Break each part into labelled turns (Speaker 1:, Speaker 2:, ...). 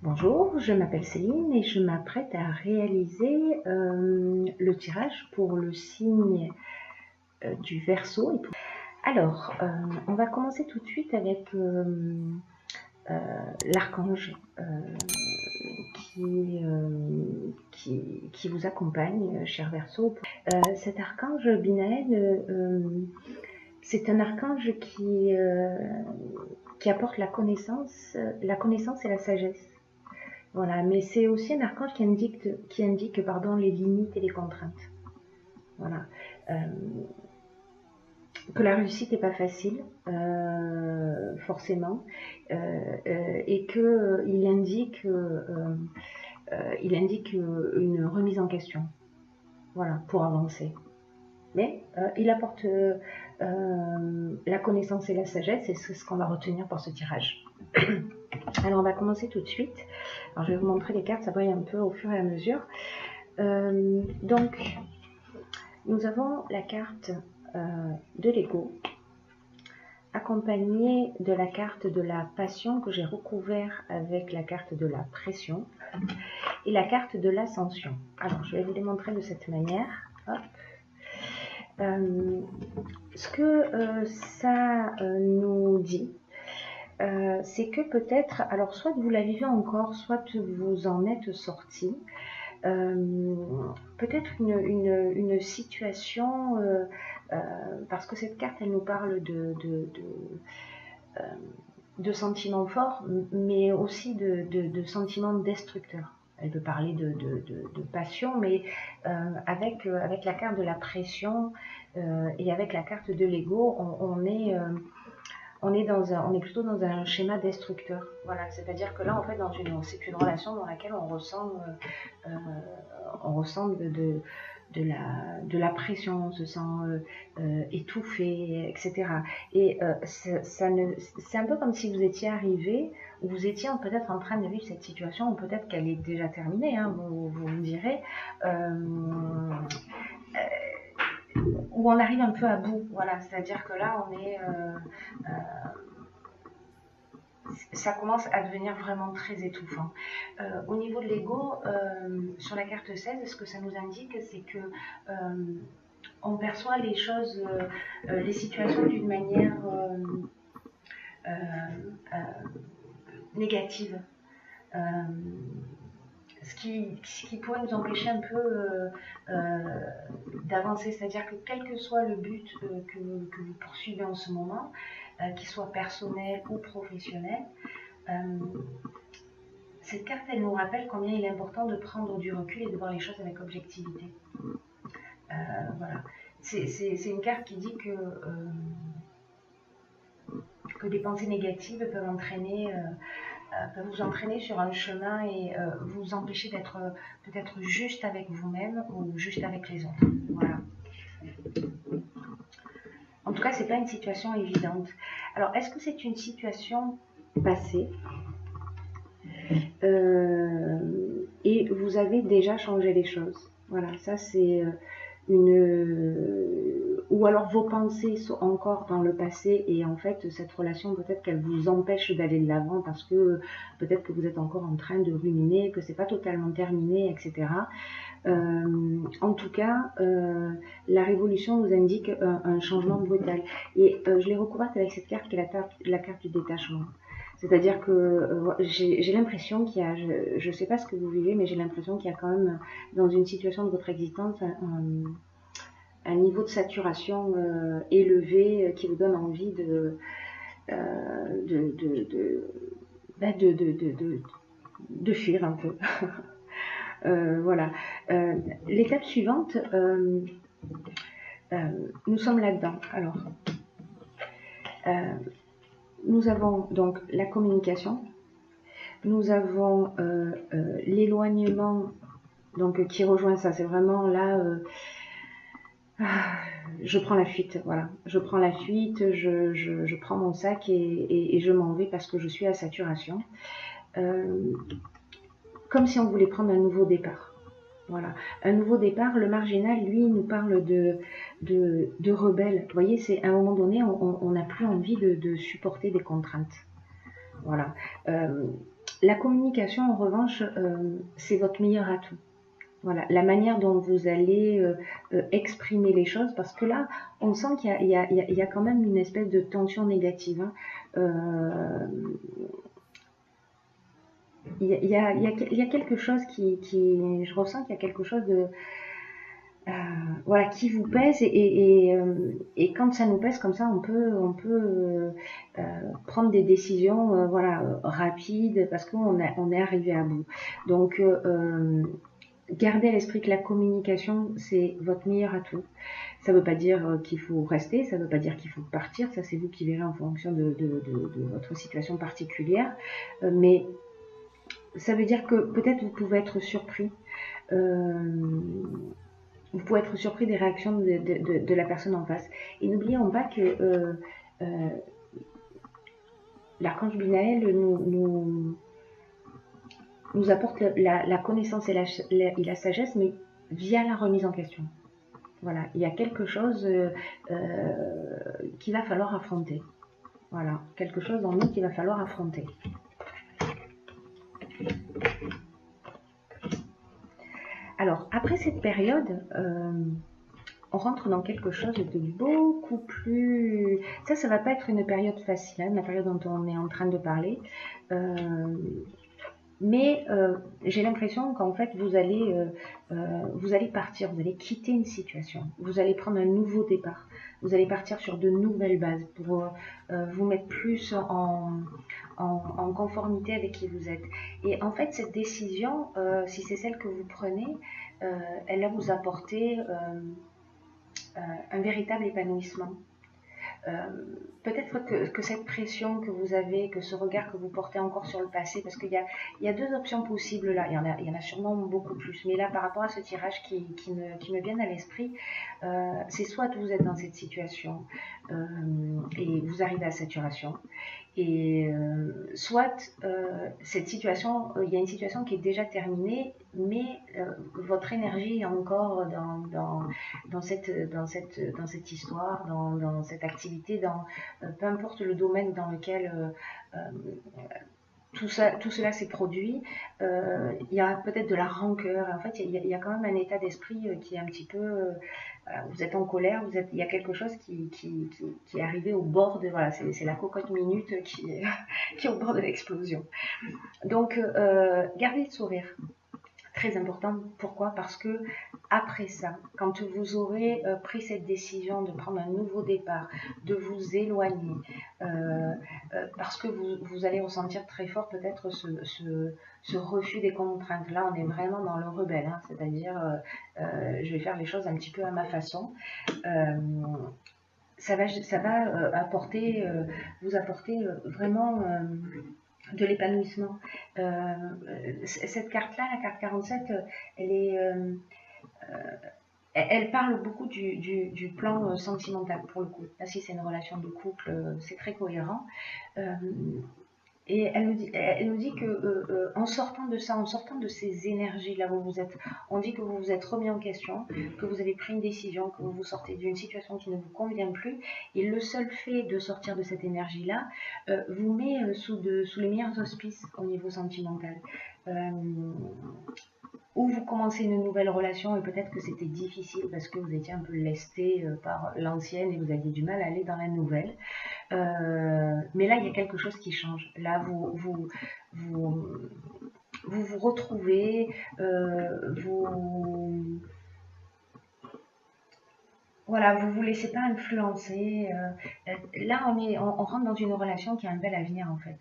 Speaker 1: Bonjour, je m'appelle Céline et je m'apprête à réaliser le tirage pour le signe du Verseau. Alors, on va commencer tout de suite avec l'archange qui vous accompagne, cher Verseau. Cet archange Binaël, c'est un archange qui apporte la connaissance et la sagesse. Voilà, mais c'est aussi un archange qui indique les limites et les contraintes. Voilà. Que la réussite n'est pas facile, forcément, et qu'il indique, une remise en question, voilà, pour avancer. Mais il apporte la connaissance et la sagesse, et c'est ce qu'on va retenir pour ce tirage. Alors on va commencer tout de suite. Alors je vais vous montrer les cartes, ça brille un peu au fur et à mesure. Donc nous avons la carte de l'ego, accompagnée de la carte de la passion que j'ai recouvert avec la carte de la pression et la carte de l'ascension. Alors je vais vous les montrer de cette manière. Hop. Ce que ça nous dit, c'est que peut-être, alors soit vous la vivez encore, soit vous en êtes sorti, peut-être une situation, parce que cette carte, elle nous parle de sentiments forts, mais aussi de sentiments destructeurs. Elle peut parler de passion, mais avec la carte de la pression et avec la carte de l'ego, on est plutôt dans un schéma destructeur. Voilà, c'est-à-dire que là, en fait, c'est une relation dans laquelle on ressent de la pression, on se sent étouffé, etc. Et c'est un peu comme si vous étiez arrivé, ou vous étiez peut-être en train de vivre cette situation, ou peut-être qu'elle est déjà terminée, hein, vous me direz, où on arrive un peu à bout. Voilà, c'est-à-dire que là, on est... ça commence à devenir vraiment très étouffant. Au niveau de l'ego, sur la carte 16, ce que ça nous indique, c'est que on perçoit les choses, les situations d'une manière négative. Ce qui pourrait nous empêcher un peu d'avancer, c'est-à-dire que quel que soit le but que vous poursuivez en ce moment, qu'il soit personnel ou professionnel, cette carte, elle nous rappelle combien il est important de prendre du recul et de voir les choses avec objectivité. Voilà. C'est une carte qui dit que des pensées négatives peuvent vous entraîner sur un chemin et vous empêcher d'être peut-être juste avec vous-même ou juste avec les autres. Voilà. En tout cas, c'est pas une situation évidente. Alors, est-ce que c'est une situation passée et vous avez déjà changé les choses? Voilà, ça c'est ou alors vos pensées sont encore dans le passé et en fait cette relation peut-être qu'elle vous empêche d'aller de l'avant parce que peut-être que vous êtes encore en train de ruminer, que c'est pas totalement terminé, etc. En tout cas, la révolution nous indique un changement brutal. Et je l'ai recouverte avec cette carte qui est la carte du détachement. C'est-à-dire que j'ai l'impression qu'il y a, je ne sais pas ce que vous vivez, mais j'ai l'impression qu'il y a quand même dans une situation de votre existence un niveau de saturation élevé qui vous donne envie de fuir un peu. Voilà. L'étape suivante, nous sommes là-dedans. Alors, nous avons donc la communication, nous avons l'éloignement, donc qui rejoint ça. C'est vraiment là, je prends la fuite. Voilà, je prends la fuite, je prends mon sac et je m'en vais parce que je suis à saturation. Comme si on voulait prendre un nouveau départ. Voilà, un nouveau départ. Le marginal, lui, nous parle de rebelle. Vous voyez, c'est à un moment donné, on n'a plus envie de supporter des contraintes. Voilà. La communication, en revanche, c'est votre meilleur atout. Voilà, la manière dont vous allez exprimer les choses, parce que là, on sent qu'il y a quand même une espèce de tension négative. Hein. Il y a quelque chose je ressens qu'il y a quelque chose de, voilà, qui vous pèse et quand ça nous pèse comme ça, on peut prendre des décisions, voilà, rapides parce on est arrivé à bout. Donc, gardez à l'esprit que la communication, c'est votre meilleur atout. Ça ne veut pas dire qu'il faut rester, ça ne veut pas dire qu'il faut partir, ça c'est vous qui verrez en fonction de votre situation particulière. Mais ça veut dire que peut-être vous pouvez être surpris. Vous pouvez être surpris des réactions de la personne en face. Et n'oublions pas que l'archange Binaël nous apporte la connaissance et la sagesse, mais via la remise en question. Voilà, il y a quelque chose qu'il va falloir affronter. Voilà, quelque chose en nous qu'il va falloir affronter. Alors, après cette période, on rentre dans quelque chose de beaucoup plus... Ça va pas être une période facile, hein, la période dont on est en train de parler. Mais j'ai l'impression qu'en fait, vous allez partir, vous allez quitter une situation, vous allez prendre un nouveau départ, vous allez partir sur de nouvelles bases pour vous mettre plus en conformité avec qui vous êtes. Et en fait, cette décision, si c'est celle que vous prenez, elle va vous apporter un véritable épanouissement. Peut-être que cette pression que vous avez, que ce regard que vous portez encore sur le passé, parce qu'il y a deux options possibles là, il y en a sûrement beaucoup plus, mais là par rapport à ce tirage qui me viennent à l'esprit, c'est soit vous êtes dans cette situation et vous arrivez à saturation, et soit cette situation, il y a une situation qui est déjà terminée, mais votre énergie est encore dans cette histoire, dans cette activité, peu importe le domaine dans lequel tout cela s'est produit. Il y a peut-être de la rancœur. En fait, il y a quand même un état d'esprit qui est un petit peu... vous êtes en colère, il y a quelque chose qui est arrivé au bord de... Voilà, c'est la cocotte minute qui est au bord de l'explosion. Donc, gardez le sourire. Très important. Pourquoi? Parce que après ça, quand vous aurez pris cette décision de prendre un nouveau départ, de vous éloigner, parce que vous allez ressentir très fort peut-être ce refus des contraintes. Là, on est vraiment dans le rebelle, hein, c'est-à-dire je vais faire les choses un petit peu à ma façon. Ça va vous apporter vraiment de l'épanouissement. Cette carte-là, la carte 47, elle parle beaucoup du plan sentimental pour le coup. Là, si c'est une relation de couple, c'est très cohérent. Et elle nous dit que en sortant de ça, en sortant de ces énergies là où vous êtes, on dit que vous vous êtes remis en question, que vous avez pris une décision, que vous vous sortez d'une situation qui ne vous convient plus. Et le seul fait de sortir de cette énergie là vous met sous les meilleurs auspices au niveau sentimental. Ou vous commencez une nouvelle relation et peut-être que c'était difficile parce que vous étiez un peu lesté par l'ancienne et vous aviez du mal à aller dans la nouvelle. Mais là, il y a quelque chose qui change. Là, vous retrouvez, voilà, vous vous laissez pas influencer. Là, on rentre dans une relation qui a un bel avenir en fait.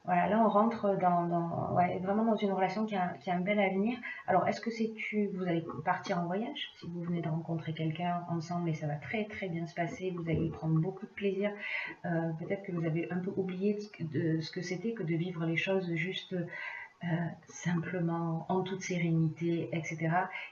Speaker 1: Voilà, là on rentre vraiment dans une relation qui a un bel avenir. Alors, est-ce que vous allez partir en voyage si vous venez de rencontrer quelqu'un ensemble et ça va très très bien se passer, vous allez y prendre beaucoup de plaisir. Peut-être que vous avez un peu oublié ce que c'était que de vivre les choses juste simplement, en toute sérénité, etc.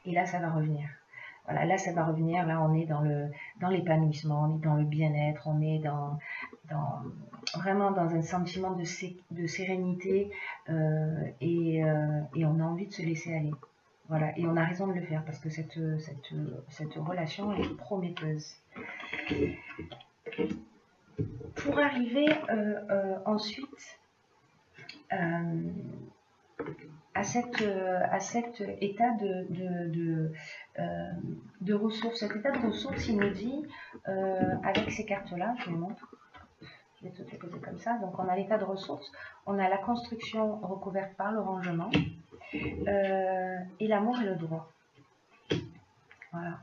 Speaker 1: Et là, ça va revenir. Voilà, là, ça va revenir. Là, on est dans l'épanouissement, on est dans le bien-être, on est vraiment dans un sentiment de sérénité et on a envie de se laisser aller. Voilà, et on a raison de le faire parce que cette relation est prometteuse. Pour arriver ensuite à cet état de ressources. Cet état de ressources, il nous dit, avec ces cartes-là, je vous montre, je vais toutes les poser comme ça. Donc on a l'état de ressources, on a la construction recouverte par le rangement, et l'amour et le droit. Voilà.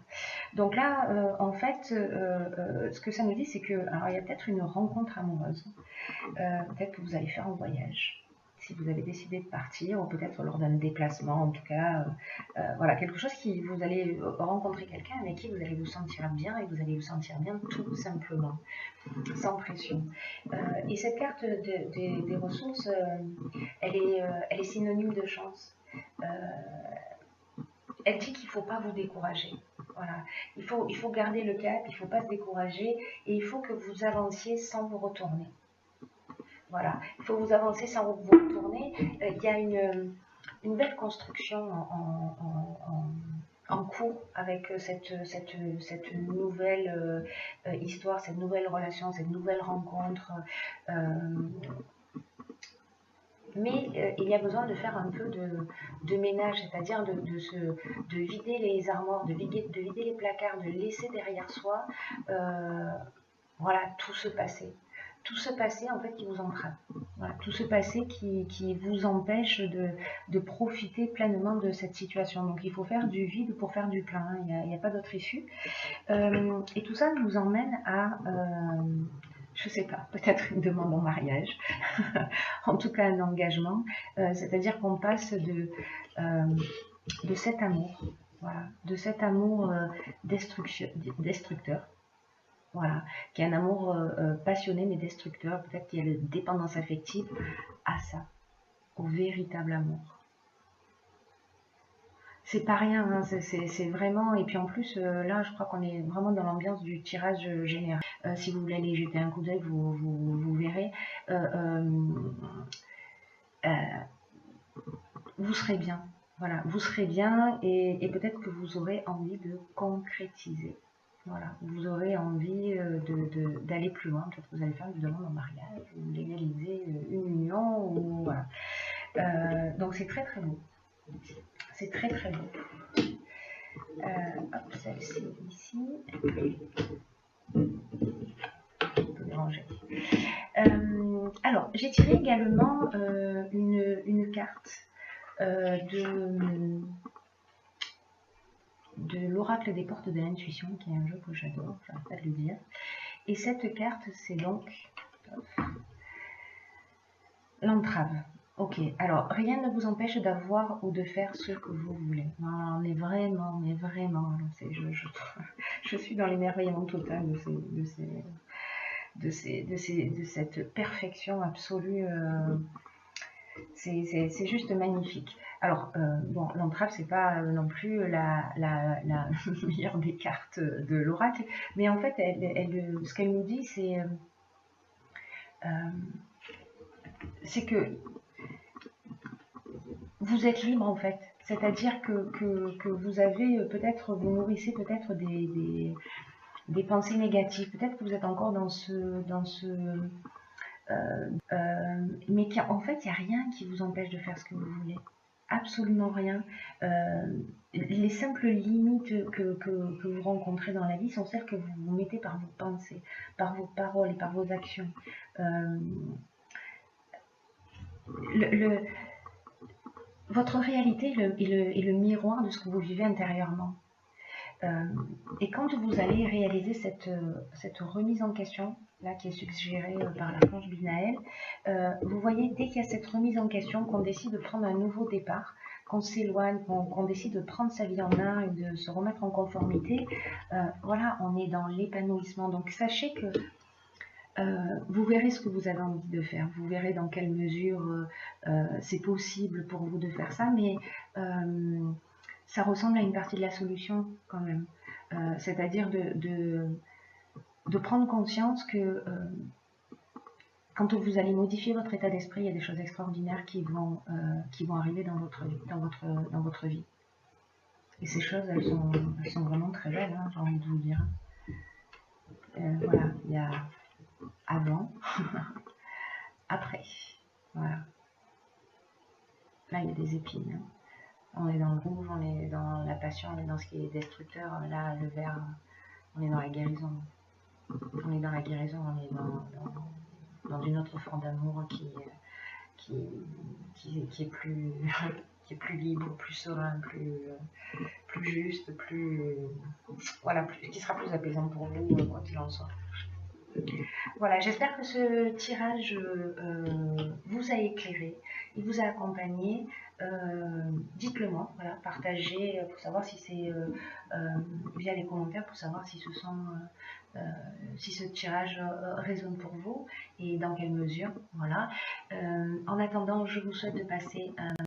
Speaker 1: Donc là, en fait, ce que ça nous dit, c'est que, alors il y a peut-être une rencontre amoureuse, peut-être que vous allez faire un voyage, si vous avez décidé de partir, ou peut-être lors d'un déplacement, en tout cas, voilà, quelque chose qui, vous allez rencontrer quelqu'un avec qui vous allez vous sentir bien, et vous allez vous sentir bien tout simplement, sans pression. Et cette carte des ressources, elle est synonyme de chance. Elle dit qu'il ne faut pas vous décourager. Voilà. Il faut garder le cap, il ne faut pas se décourager, et il faut que vous avanciez sans vous retourner. Voilà, il faut vous avancer sans vous retourner. Il y a une belle construction en cours avec cette nouvelle histoire, cette nouvelle relation, cette nouvelle rencontre. Mais il y a besoin de faire un peu de ménage, c'est-à-dire de vider les armoires, de vider les placards, de laisser derrière soi, voilà, tout ce passé. Tout ce passé, en fait, qui vous entrave. Voilà, tout ce passé qui vous empêche de profiter pleinement de cette situation. Donc, il faut faire du vide pour faire du plein. Hein. Il n'y a pas d'autre issue. Et tout ça nous emmène à... je sais pas, peut-être une demande en mariage, en tout cas un engagement, c'est-à-dire qu'on passe de cet amour, voilà, de cet amour destructeur, voilà, qui est un amour passionné mais destructeur, peut-être qu'il y a une dépendance affective, à ça, au véritable amour. C'est pas rien, hein, c'est vraiment, et puis en plus, là, je crois qu'on est vraiment dans l'ambiance du tirage général. Si vous voulez aller jeter un coup d'œil, vous verrez. Vous serez bien, voilà, vous serez bien, et peut-être que vous aurez envie de concrétiser. Voilà, vous aurez envie d'aller plus loin, peut-être que vous allez faire une demande en mariage, ou légaliser une union, ou voilà. Donc c'est très très beau. C'est très très beau. Hop, celle-ci ici. Déranger. Alors, j'ai tiré également une carte de l'oracle des portes de l'intuition, qui est un jeu que j'adore, j'arrête pas de le dire. Et cette carte, c'est donc l'entrave. Ok, alors rien ne vous empêche d'avoir ou de faire ce que vous voulez. Non, mais vraiment, je suis dans l'émerveillement total de cette perfection absolue. C'est juste magnifique. Alors, bon, l'entrave, c'est pas non plus la meilleure des cartes de l'oracle, mais en fait, ce qu'elle nous dit, c'est que vous êtes libre en fait. C'est-à-dire que vous avez peut-être, vous nourrissez peut-être des pensées négatives. Peut-être que vous êtes encore dans mais en fait, il n'y a rien qui vous empêche de faire ce que vous voulez. Absolument rien. Les simples limites que vous rencontrez dans la vie sont celles que vous vous mettez par vos pensées, par vos paroles et par vos actions. Votre réalité est le miroir de ce que vous vivez intérieurement. Et quand vous allez réaliser cette remise en question, là qui est suggérée par l'archange Binaël, vous voyez, dès qu'il y a cette remise en question, qu'on décide de prendre un nouveau départ, qu'on s'éloigne, qu'on décide de prendre sa vie en main et de se remettre en conformité, voilà, on est dans l'épanouissement. Donc sachez que vous verrez ce que vous avez envie de faire, vous verrez dans quelle mesure c'est possible pour vous de faire ça, mais ça ressemble à une partie de la solution quand même. C'est-à-dire de prendre conscience que quand vous allez modifier votre état d'esprit, il y a des choses extraordinaires qui vont arriver dans votre vie. Et ces choses, elles sont vraiment très belles, hein, j'ai envie de vous dire. Voilà, il y a avant, après. Voilà. Là, il y a des épines. Hein. On est dans le rouge, on est dans la passion, on est dans ce qui est destructeur. Là, le vert, on est dans la guérison. On est dans la guérison, on est dans une autre forme d'amour qui est plus, qui est plus libre, plus serein, plus juste, voilà, qui sera plus apaisant pour vous, quoi qu'il en soit. Voilà, j'espère que ce tirage vous a éclairé, il vous a accompagné. Dites-le moi, voilà, partagez pour savoir si c'est via les commentaires, pour savoir si si ce tirage résonne pour vous et dans quelle mesure. Voilà. En attendant, je vous souhaite de passer un